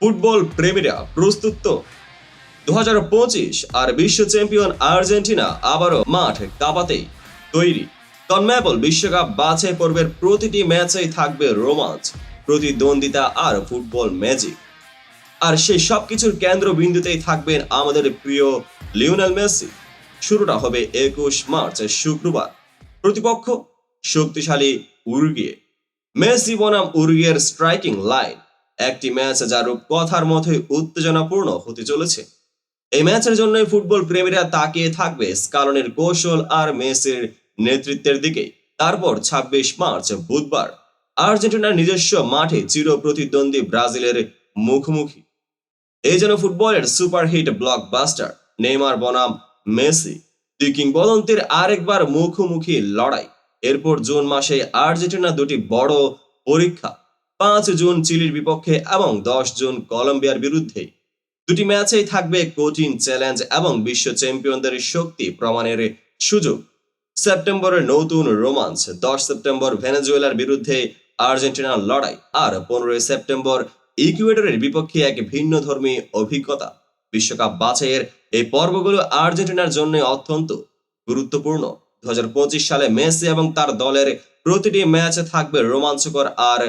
Football প্রেমীরা প্রস্তুত তো? 2025 আর বিশ্ব চ্যাম্পিয়ন আর্জেন্টিনা আবারও মাঠ কাঁপাতেই তৈরি। কনমেবল বিশ্বকাপ বাছাই পর্বের প্রতিটি ম্যাচেই থাকবে রোমাঞ্চ, প্রতিদ্বন্দ্বিতা আর ফুটবল ম্যাজিক। আর সেই সবকিছুর কেন্দ্রবিন্দুতেই থাকবেন আমাদের প্রিয় লিওনেল মেসি। শুরুটা হবে 21 মার্চ শুক্রবার। প্রতিপক্ষ শক্তিশালী উরুগুয়ে। মেসি বনাম উরুগুয়ের স্ট্রাইকিং লাইন, একটি ম্যাচ যা রূপকথার মতোই উত্তেজনাপূর্ণ হতে চলেছে। এই ম্যাচের জন্যই ফুটবল প্রেমীরা তাকিয়ে থাকবে স্কালনির কৌশল আর মেসির নেতৃত্বের দিকে। তারপর 26 মার্চ বুধবার আর্জেন্টিনার নিজস্ব মাঠে চির প্রতিদ্বন্দ্বী ব্রাজিলের মুখোমুখি। এই যেন ফুটবলের সুপারহিট ব্লকবাস্টার নেইমার বনাম মেসি, দুই কিংবদন্তির আরেকবার মুখোমুখি লড়াই। এরপর জুন মাসে আর্জেন্টিনা দুটি বড় পরীক্ষা, 5 জুন চিলির বিপক্ষে এবং 10 জুন কলম্বিয়ার বিরুদ্ধে। দুটি ম্যাচেই থাকবে কঠিন চ্যালেঞ্জ এবং বিশ্ব চ্যাম্পিয়নদের শক্তি প্রমাণের সুযোগ। সেপ্টেম্বরের নতুন রোমাঞ্চ, 10 সেপ্টেম্বর ভেনেজুয়েলার বিরুদ্ধে আর্জেন্টিনার লড়াই, আর 15 সেপ্টেম্বর ইকুয়েডরের বিপক্ষে এক ভিন্নধর্মী অভিজ্ঞতা। বিশ্বকাপ বাছাইয়ের এই পর্বগুলো আর্জেন্টিনার জন্য অত্যন্ত গুরুত্বপূর্ণ। 2025 সালে মেসি এবং তার দলের প্রতিটি ম্যাচ থাকবে রোমাঞ্চকর আর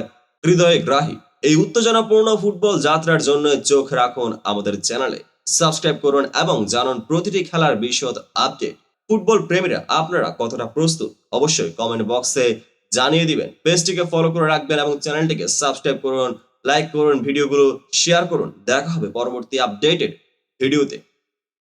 হৃদয়গ্রাহী। এই উত্তেজনাপূর্ণ ফুটবল যাত্রার জন্য চোখ রাখুন আমাদের চ্যানেলে, সাবস্ক্রাইব করুন এবং জানুন প্রতিটি খেলার বিশদ আপডেট। ফুটবল প্রেমীরা আপনারা কতটা প্রস্তুত অবশ্যই কমেন্ট বক্সে জানিয়ে দিবেন। পেজটিকে ফলো করে রাখবেন এবং চ্যানেলটিকে সাবস্ক্রাইব করুন, লাইক করুন, ভিডিওগুলো শেয়ার করুন। দেখা হবে পরবর্তী আপডেটেড ভিডিওতে।